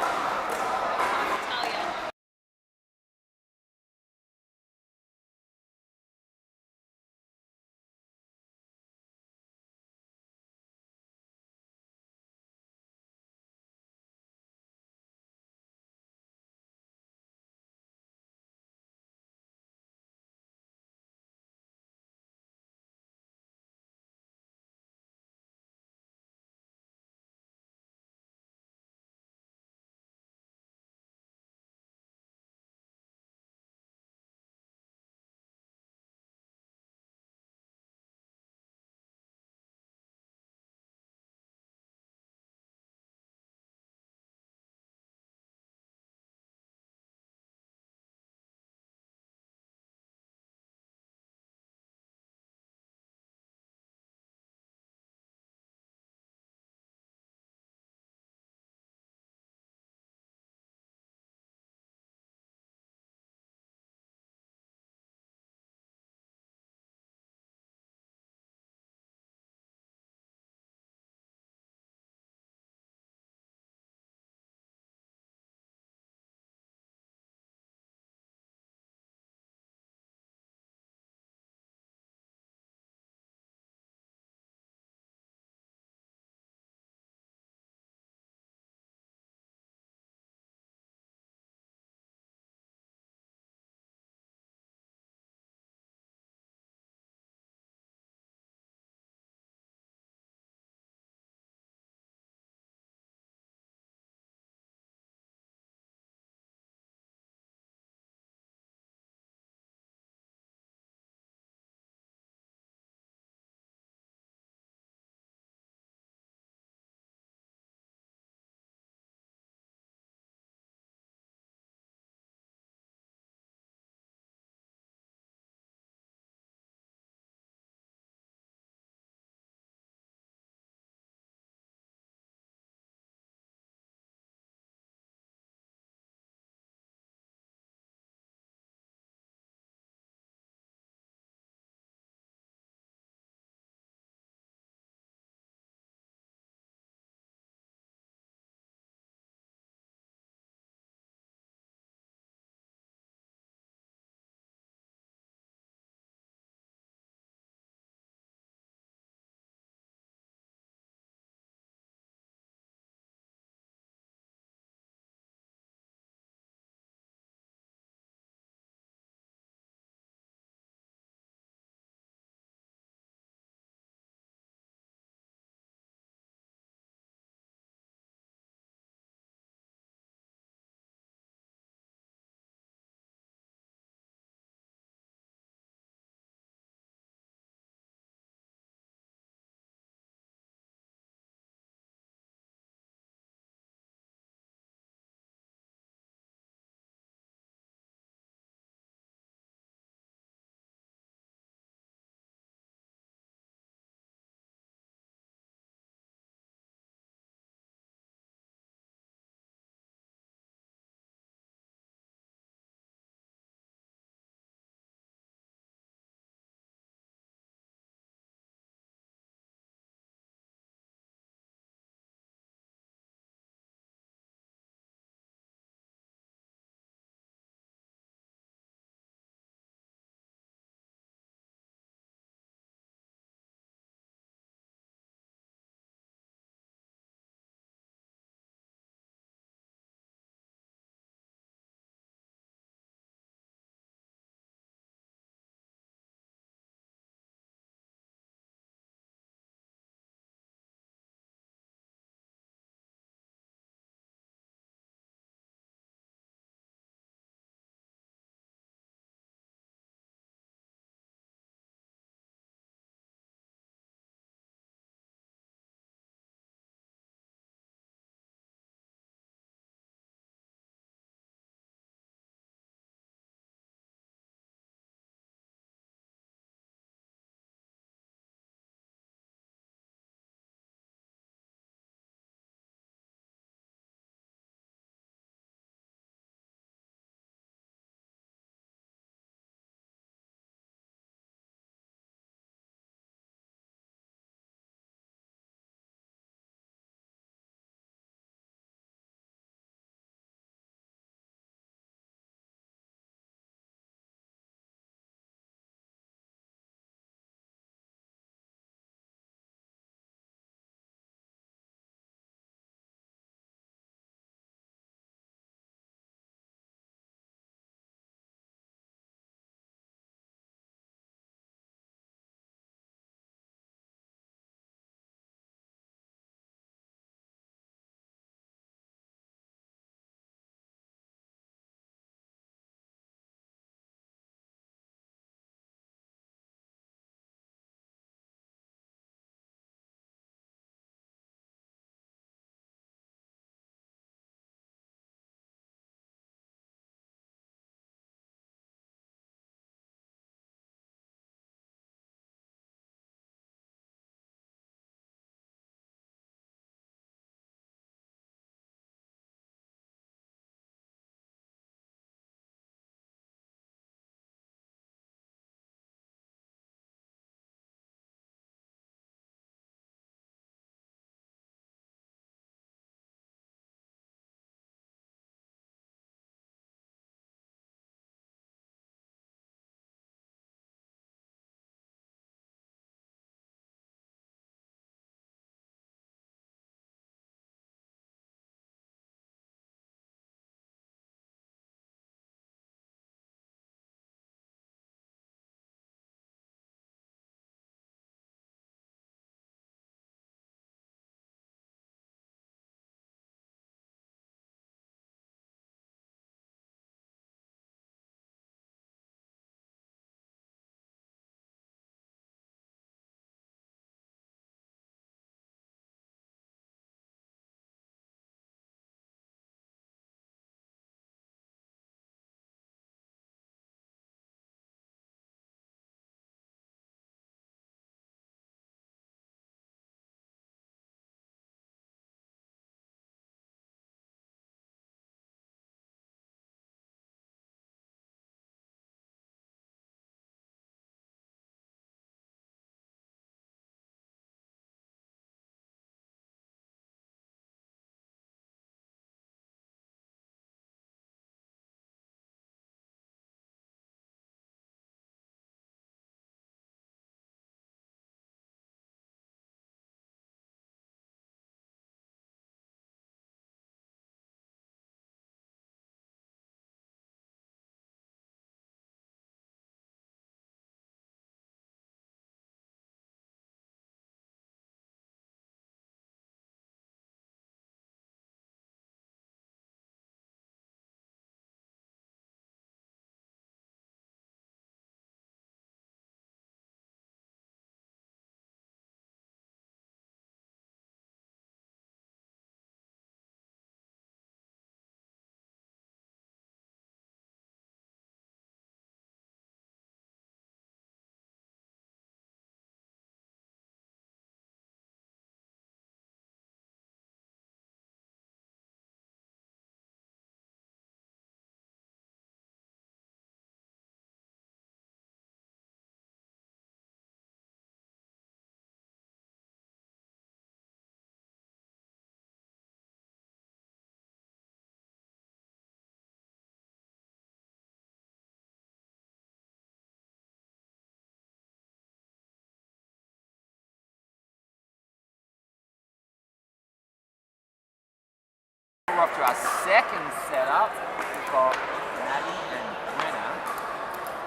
we're off to our second setup. We've got Maddie and Brenna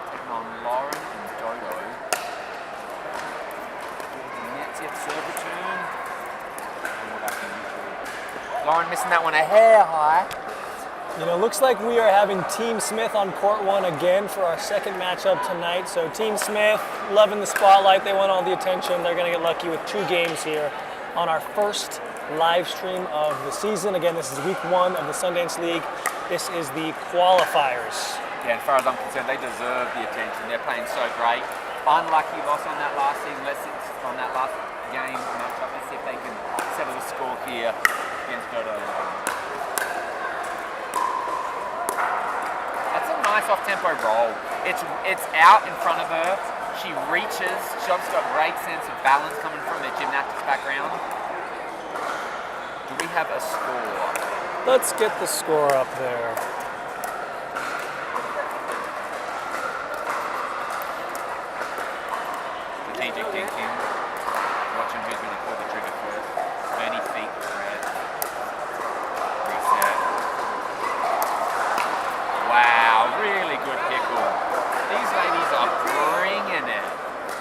taking on Lauren and Dodo. Nets yet serve return. And we're back in neutral. Lauren missing that one a hair high. You know, looks like we are having Team Smith on court one again for our second matchup tonight. So Team Smith, loving the spotlight. They want all the attention. They're going to get lucky with 2 games here on our first live stream of the season. Again, this is week 1 of the Sundance League. This is the qualifiers. Yeah, as far as I'm concerned, they deserve the attention. They're playing so great. Unlucky loss on that last season. On that last game matchup. Let's see if they can settle the score here against Dodo. That's a nice off-tempo roll. It's out in front of her. She reaches. She's obviously got a great sense of balance coming from her gymnastics background. Do we have a score? Let's get the score up there. Strategic thinking. Watching who's going to pull the trigger first. 30 feet red. Reset. Wow, really good pickle. These ladies are bringing it.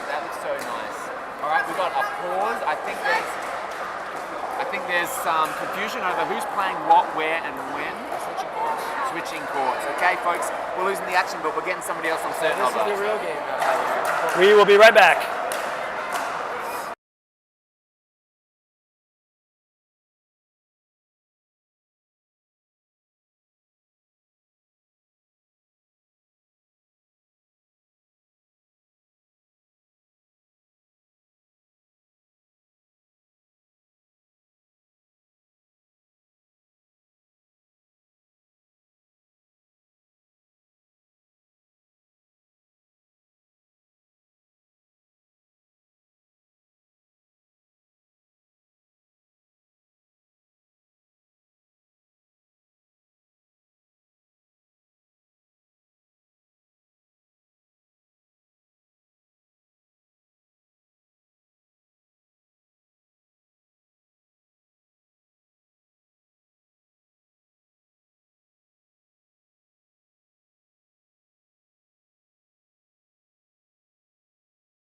That looks so nice. All right, we've got a pause. I think there's some confusion over who's playing what, where, and when. Switching courts. Okay, folks, we're losing the action, but we're getting somebody else on certain of This is them. the real game. We will be right back.